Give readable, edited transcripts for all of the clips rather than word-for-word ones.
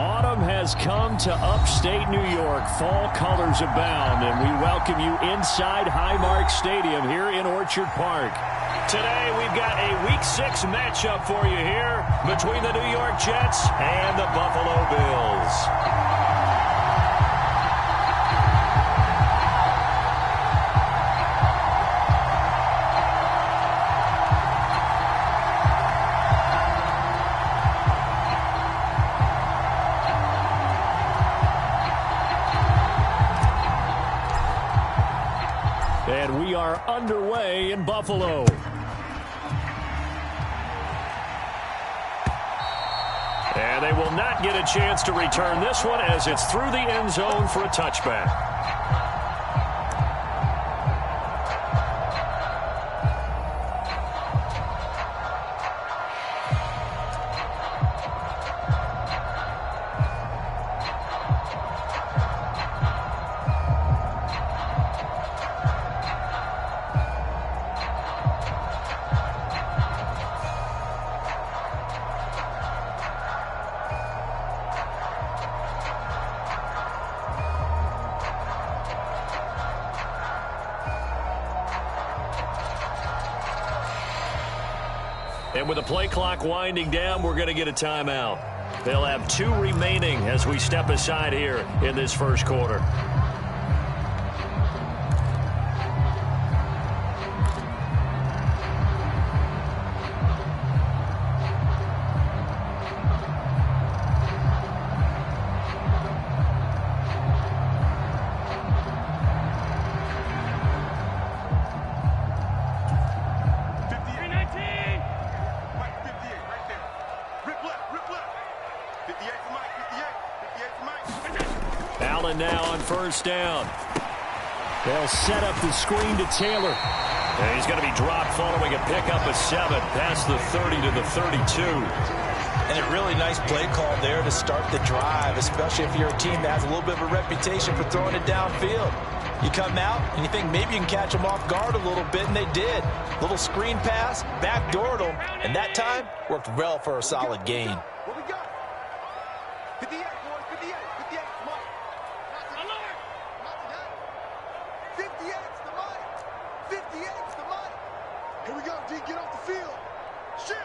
Autumn has come to upstate New York. Fall colors abound, and we welcome you inside Highmark Stadium here in Orchard Park. Today, we've got a Week 6 matchup for you here between the New York Jets and the Buffalo Bills. And we are underway in Buffalo. And they will not get a chance to return this one as it's through the end zone for a touchback. And with the play clock winding down, we're going to get a timeout. They'll have 2 remaining as we step aside here in this first quarter. Allen now on first down. They'll set up the screen to Taylor. And he's going to be dropped following a pickup of 7 past the 30 to the 32. And a really nice play call there to start the drive, especially if you're a team that has a little bit of a reputation for throwing it downfield. You come out and you think maybe you can catch them off guard a little bit, and they did. Little screen pass, backdoored them, and that time worked well for a solid gain. What we got? 58, boys, 58, 58, come on. Not today. 58's the money. 58's the money. Here we go, D, get off the field. Shift.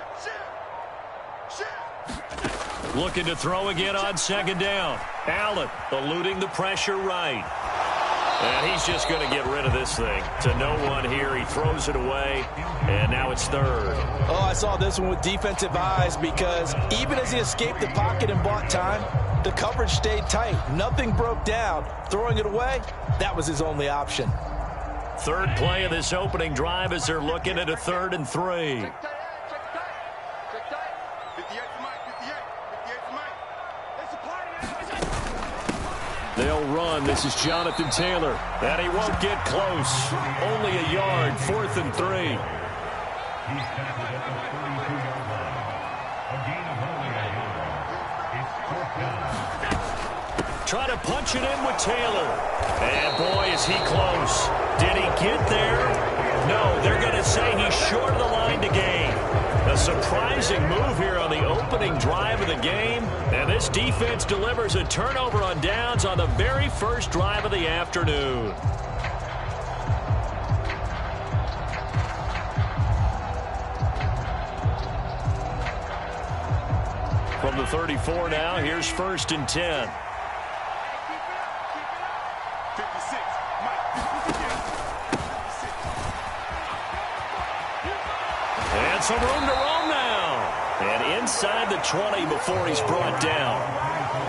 Looking to throw again on second down. Allen eluding the pressure right. And he's just going to get rid of this thing. To no one here. He throws it away, and now it's third. Oh, I saw this one with defensive eyes because even as he escaped the pocket and bought time, the coverage stayed tight. Nothing broke down. Throwing it away, that was his only option. Third play of this opening drive as they're looking at a 3rd and 3. Check tight. 58's the mic, 58's the mic. It's a party. They'll run. This is Jonathan Taylor. And he won't get close. Only a yard, 4th and 3. Try to punch it in with Taylor. And boy, is he close. Did he get there? No, they're going to say he's short of the line to gain. A surprising move here on the opening drive of the game. And this defense delivers a turnover on downs on the very first drive of the afternoon. From the 34 now, here's 1st and 10. 56, Mike. And some room to roam now. And inside the 20 before he's brought down.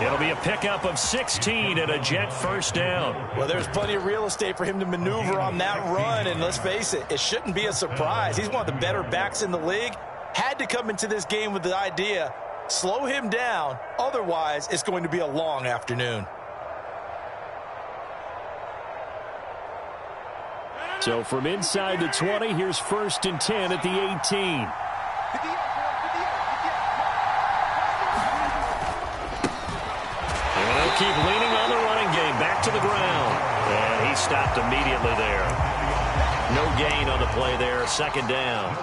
It'll be a pickup of 16 and a Jet first down. Well, there's plenty of real estate for him to maneuver on that run, and let's face it, it shouldn't be a surprise. He's one of the better backs in the league. Had to come into this game with the idea, slow him down, otherwise it's going to be a long afternoon. So from inside the 20, here's 1st and 10 at the 18. And they'll keep leaning on the running game. Back to the ground. And he stopped immediately there. No gain on the play there. 2nd down.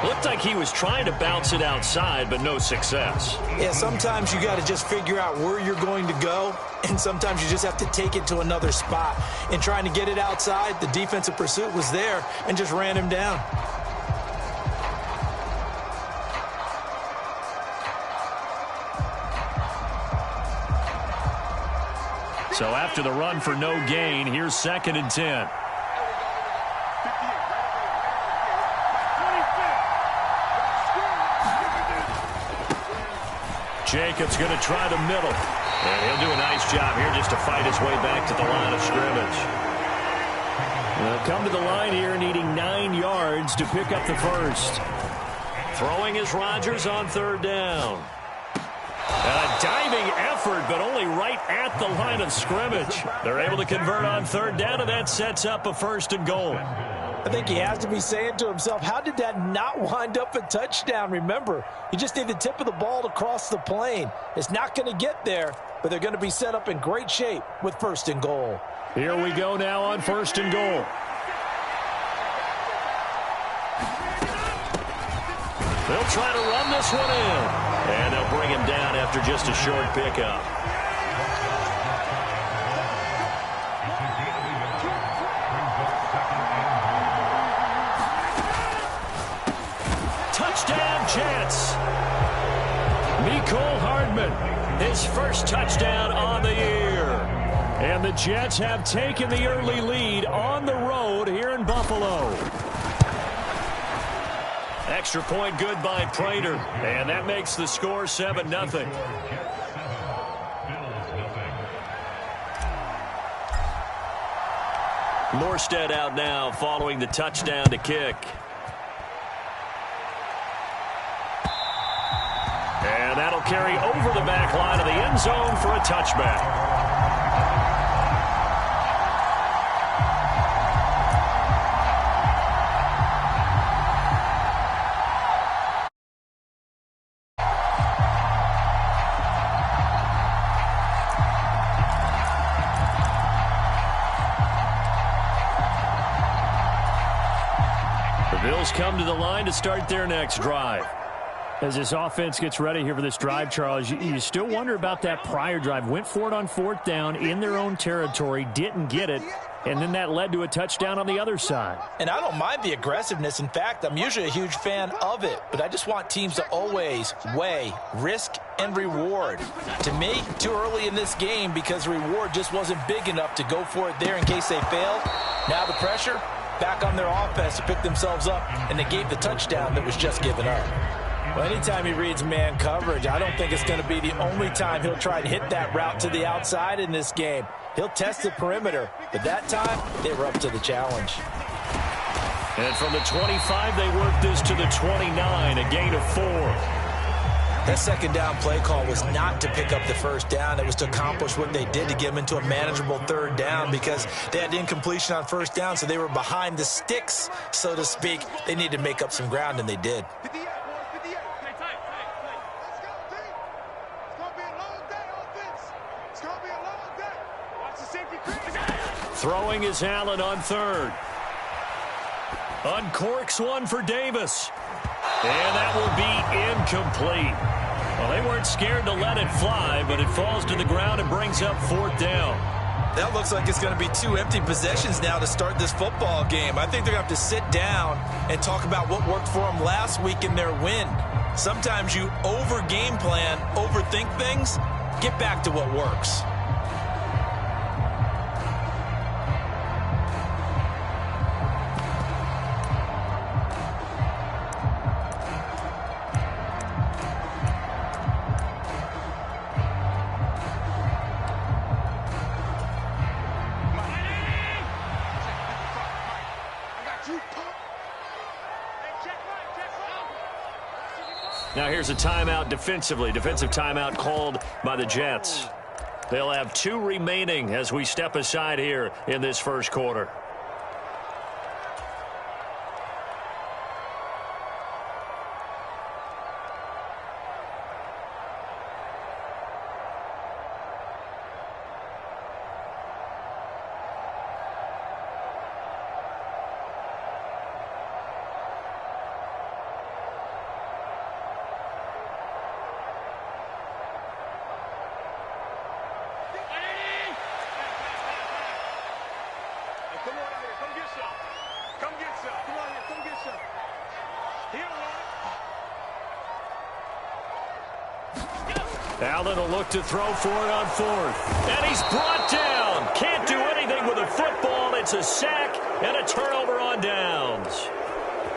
Looked like he was trying to bounce it outside, but no success. Yeah, sometimes you got to just figure out where you're going to go, and sometimes you just have to take it to another spot. In trying to get it outside, the defensive pursuit was there and just ran him down. So after the run for no gain, here's 2nd and 10. Jacobs going to try the middle. And he'll do a nice job here just to fight his way back to the line of scrimmage. They'll come to the line here needing 9 yards to pick up the first. Throwing is Rodgers on 3rd down. A diving effort, but only right at the line of scrimmage. They're able to convert on 3rd down, and that sets up a 1st and goal. I think he has to be saying to himself, how did that not wind up a touchdown? Remember, you just need the tip of the ball to cross the plane. It's not going to get there, but they're going to be set up in great shape with 1st and goal. Here we go now on 1st and goal. They'll try to run this one in. And they'll bring him down after just a short pickup. Touchdown, Jets. Mecole Hardman, his first touchdown on the year. And the Jets have taken the early lead on the road here in Buffalo. Extra point good by Prater, and that makes the score 7-0. Morstead out now following the touchdown to kick. And that'll carry over the back line of the end zone for a touchback. Bills come to the line to start their next drive. As this offense gets ready here for this drive, Charles, you still wonder about that prior drive. Went for it on 4th down in their own territory, didn't get it, and then that led to a touchdown on the other side. And I don't mind the aggressiveness. In fact, I'm usually a huge fan of it, but I just want teams to always weigh risk and reward. To me, too early in this game because the reward just wasn't big enough to go for it there in case they failed. Now the pressure back on their offense to pick themselves up, and they gave the touchdown that was just given up. Well, anytime he reads man coverage, I don't think it's going to be the only time he'll try to hit that route to the outside in this game. He'll test the perimeter, but that time, they were up to the challenge. And from the 25, they work this to the 29, a gain of 4. That 2nd down play call was not to pick up the 1st down. It was to accomplish what they did to get them into a manageable 3rd down because they had incompletion on 1st down, so they were behind the sticks, so to speak. They needed to make up some ground, and they did. Throwing is Allen on 3rd. Uncorks one for Davis. And that will be incomplete. Well, they weren't scared to let it fly, but it falls to the ground and brings up 4th down. That looks like it's going to be 2 empty possessions now to start this football game. I think they're going to have to sit down and talk about what worked for them last week in their win. Sometimes you over-game plan, overthink things. Get back to what works. Now here's a timeout defensively. Defensive timeout called by the Jets. They'll have 2 remaining as we step aside here in this first quarter. some. Come get some. Come on here. Come get some. He don't want it. Allen will look to throw for it on fourth. And he's brought down. Can't do anything with a football. It's a sack and a turnover on downs.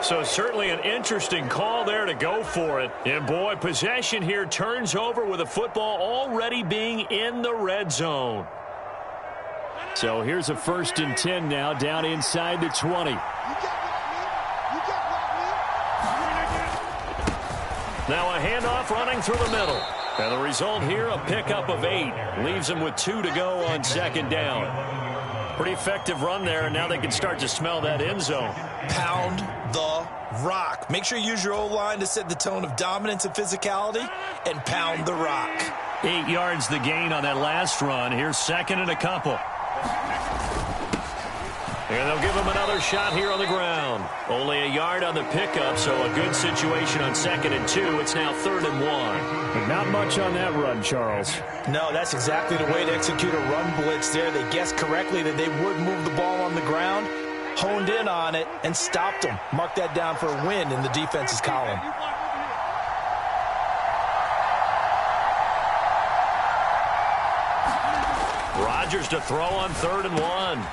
So certainly an interesting call there to go for it. And, boy, possession here turns over with a football already being in the red zone. So here's a 1st and 10 now, down inside the 20. Now a handoff running through the middle. And the result here, a pickup of 8. Leaves them with 2 to go on 2nd down. Pretty effective run there, and now they can start to smell that end zone. Pound the rock. Make sure you use your O-line to set the tone of dominance and physicality, and pound the rock. 8 yards the gain on that last run. Here's 2nd and a couple. And they'll give him another shot here on the ground. Only a yard on the pickup, so a good situation on 2nd and 2. It's now 3rd and 1. But not much on that run, Charles. No, that's exactly the way to execute a run blitz there. They guessed correctly that they would move the ball on the ground, honed in on it, and stopped them. Mark that down for a win in the defense's column. Rodgers to throw on 3rd and 1.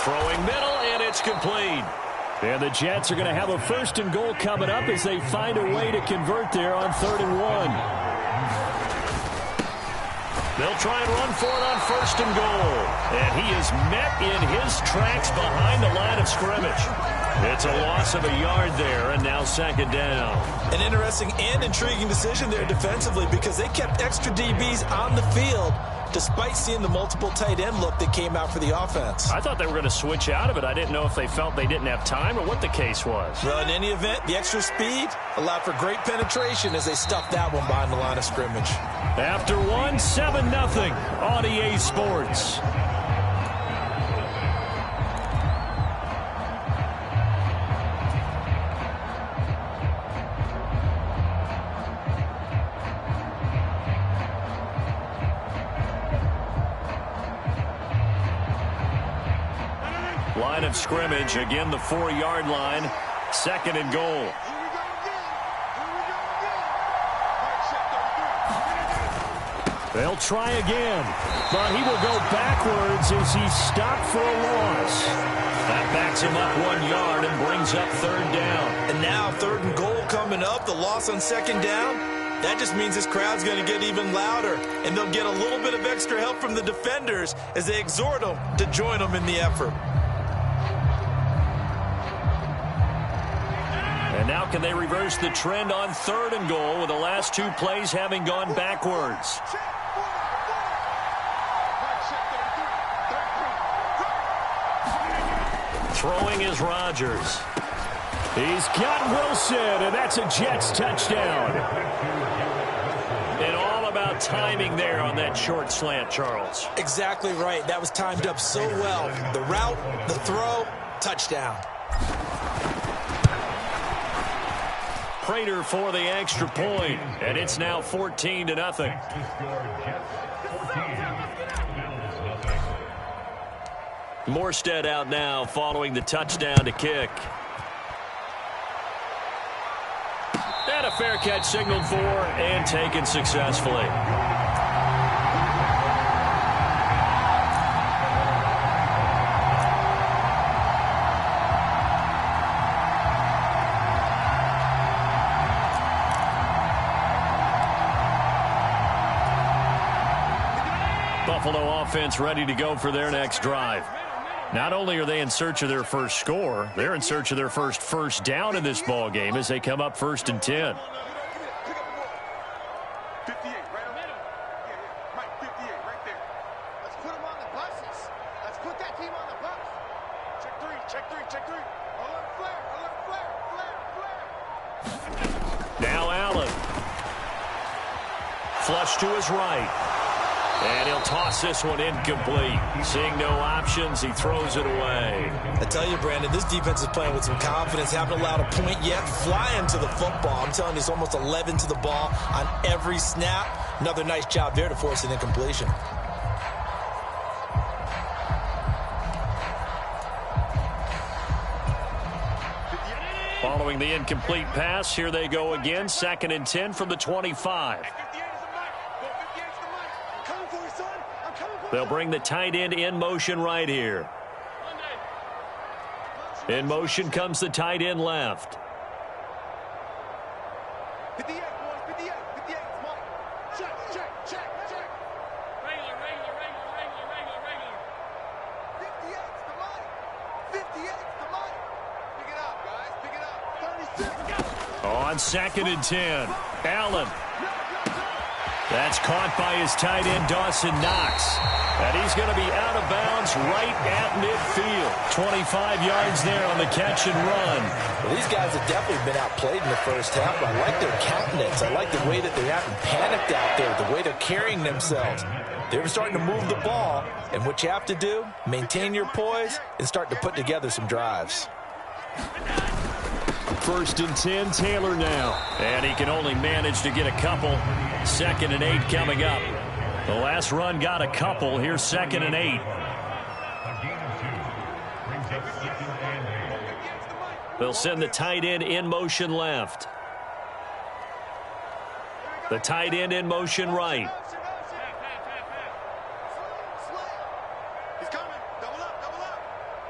Throwing middle, and it's complete. And the Jets are going to have a 1st and goal coming up as they find a way to convert there on 3rd and 1. They'll try and run for it on 1st and goal. And he is met in his tracks behind the line of scrimmage. It's a loss of a yard there, and now 2nd down. An interesting and intriguing decision there defensively because they kept extra DBs on the field despite seeing the multiple tight end look that came out for the offense. I thought they were going to switch out of it. I didn't know if they felt they didn't have time or what the case was. Well, in any event, the extra speed allowed for great penetration as they stuffed that one behind the line of scrimmage. After 1, 7-0 on EA Sports. Line of scrimmage, again the 4-yard line, 2nd and goal. They'll try again, but he will go backwards as he's stopped for a loss. That backs him up 1 yard and brings up 3rd down. And now 3rd and goal coming up, the loss on 2nd down. That just means this crowd's going to get even louder, and they'll get a little bit of extra help from the defenders as they exhort them to join them in the effort. And now can they reverse the trend on 3rd and goal with the last 2 plays having gone backwards? Throwing is Rodgers. He's got Wilson, and that's a Jets touchdown. And all about timing there on that short slant, Charles. Exactly right. That was timed up so well. The route, the throw, touchdown. Prater for the extra point, and it's now 14-0. Morstead out now following the touchdown to kick. And a fair catch signaled for and taken successfully. Buffalo offense ready to go for their next drive. Not only are they in search of their first score, they're in search of their first down in this ball game as they come up 1st and 10. 58, right on middle. Yeah, right, 58, right there. Let's put them on the buses. Let's put that team on the bus. Check 3, check 3, check 3. Alert flare, alert flare, flare, flare. Now Allen. Flush to his right. And he'll toss this one incomplete. Seeing no options, he throws it away. I tell you, Brandon, this defense is playing with some confidence. Haven't allowed a point yet. Flying to the football. I'm telling you, it's almost 11 to the ball on every snap. Another nice job there to force an incompletion. Following the incomplete pass, here they go again. 2nd and 10 from the 25. They'll bring the tight end in motion right here. In motion comes the tight end left. 58, boys, 58, 58, Mike. Check. Regular. 58's the Mike. 58's the Mike. Pick it up, guys, pick it up. 36. On 2nd and 10, Allen. That's caught by his tight end, Dawson Knox. And he's going to be out of bounds right at midfield. 25 yards there on the catch and run. Well, these guys have definitely been outplayed in the first half. I like their countenance. I like the way that they're not panicked out there, the way they're carrying themselves. They're starting to move the ball. And what you have to do, maintain your poise and start to put together some drives. 1st and 10, Taylor now. And he can only manage to get a couple. 2nd and 8 coming up. The last run got a couple. Here's 2nd and 8. They'll send the tight end in motion left. The tight end in motion right. He's coming. Double up.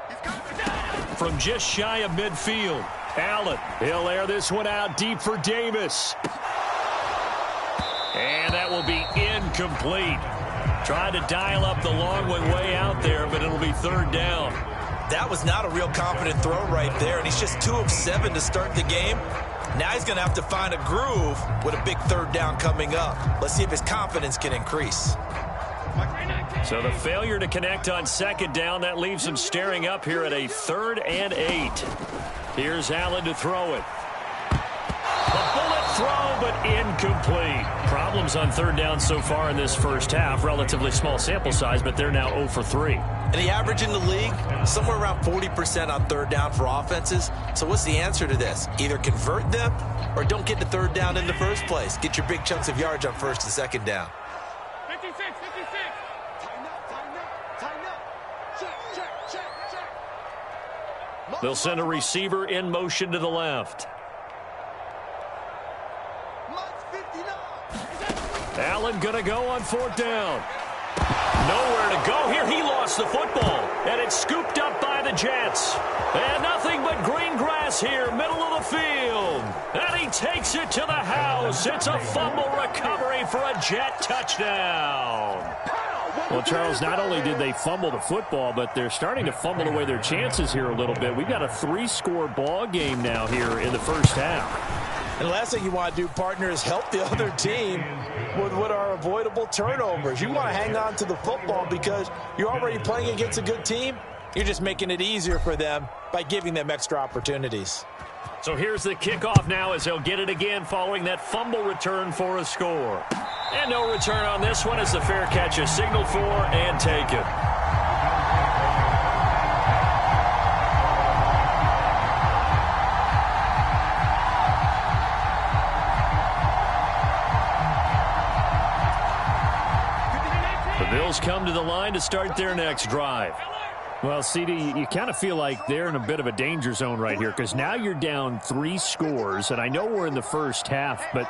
He's coming. From just shy of midfield, Allen. He'll air this one out deep for Davis. And that will be incomplete. Tried to dial up the long way out there, but it'll be 3rd down. That was not a real confident throw right there, and he's just 2 of 7 to start the game. Now he's going to have to find a groove with a big 3rd down coming up. Let's see if his confidence can increase. So the failure to connect on 2nd down, that leaves him staring up here at a 3rd and 8. Here's Allen to throw it. A bullet throw, but incomplete. Problems on 3rd down so far in this first half. Relatively small sample size, but they're now 0 for 3. And the average in the league, somewhere around 40% on 3rd down for offenses. So what's the answer to this? Either convert them or don't get to 3rd down in the first place. Get your big chunks of yards on 1st and 2nd down. 56. Tighten up. Check. They'll send a receiver in motion to the left. Allen going to go on 4th down. Nowhere to go here. He lost the football, and it's scooped up by the Jets. And nothing but green grass here, middle of the field. And he takes it to the house. It's a fumble recovery for a Jet touchdown. Well, Charles, not only did they fumble the football, but they're starting to fumble away their chances here a little bit. We've got a 3-score ball game now here in the first half. And the last thing you want to do, partner, is help the other team with what are avoidable turnovers. You want to hang on to the football because you're already playing against a good team. You're just making it easier for them by giving them extra opportunities. So here's the kickoff now as they'll get it again following that fumble return for a score. And no return on this one as the fair catch is signaled for and taken. The Bills come to the line to start their next drive. Well, CD, you kind of feel like they're in a bit of a danger zone right here because now you're down 3 scores, and I know we're in the first half, but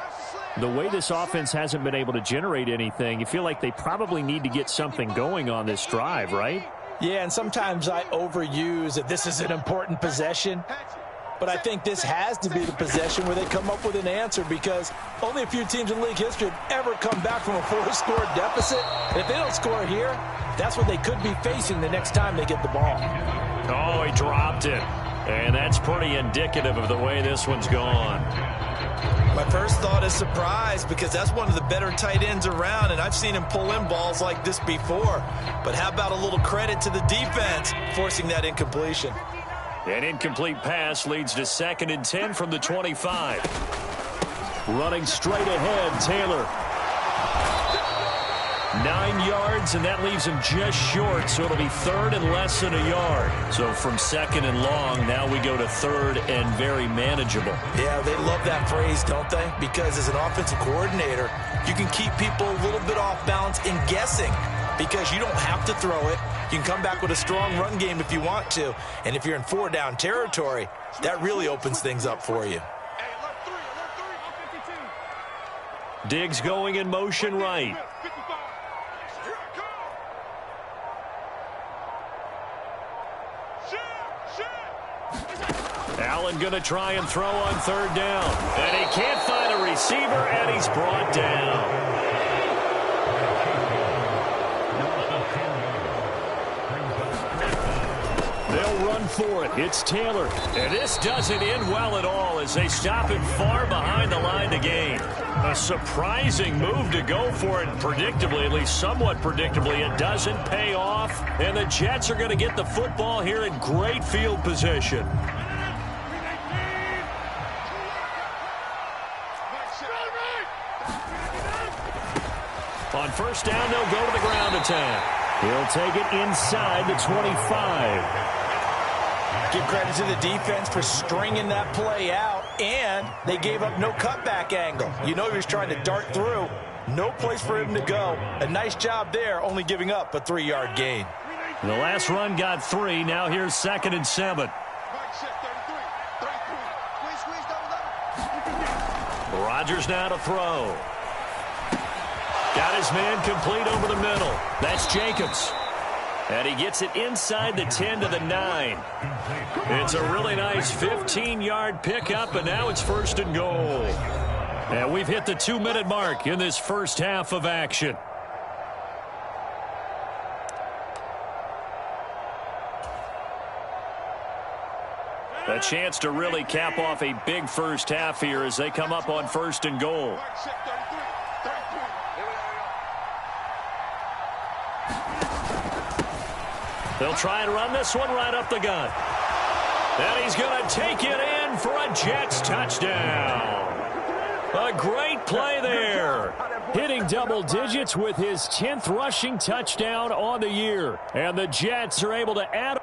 the way this offense hasn't been able to generate anything, you feel like they probably need to get something going on this drive, right? Yeah, and sometimes I overuse that this is an important possession. But I think this has to be the possession where they come up with an answer because only a few teams in league history have ever come back from a 4-score deficit. And if they don't score here, that's what they could be facing the next time they get the ball. Oh, he dropped it. And that's pretty indicative of the way this one's gone. My first thought is surprise because that's one of the better tight ends around, and I've seen him pull in balls like this before. But how about a little credit to the defense forcing that incompletion? An incomplete pass leads to 2nd and 10 from the 25. Running straight ahead, Taylor. 9 yards, and that leaves him just short, so it'll be 3rd and less than a yard. So from 2nd and long, now we go to 3rd and very manageable. Yeah, they love that phrase, don't they? Because as an offensive coordinator, you can keep people a little bit off balance in guessing because you don't have to throw it. You can come back with a strong run game if you want to. And if you're in 4-down territory, that really opens things up for you. Diggs going in motion right. Allen going to try and throw on 3rd down. And he can't find a receiver, and he's brought down. They'll run for it. It's Taylor. And this doesn't end well at all as they stop him far behind the line to gain. A surprising move to go for it, and predictably, at least somewhat predictably, it doesn't pay off. And the Jets are going to get the football here in great field position. On 1st down, they'll go to the ground attack. He'll take it inside the 25. Give credit to the defense for stringing that play out, and they gave up no cutback angle. You know he was trying to dart through. No place for him to go. A nice job there, only giving up a 3-yard gain. The last run got 3. Now here's 2nd and 7. Rodgers now to throw. Got his man complete over the middle. That's Jacobs. And he gets it inside the 10 to the 9. It's a really nice 15-yard pickup, and now it's 1st and goal. And we've hit the 2-minute mark in this first half of action. A chance to really cap off a big first half here as they come up on 1st and goal. They'll try and run this one right up the gut. And he's going to take it in for a Jets touchdown. A great play there. Hitting double digits with his 10th rushing touchdown on the year. And the Jets are able to add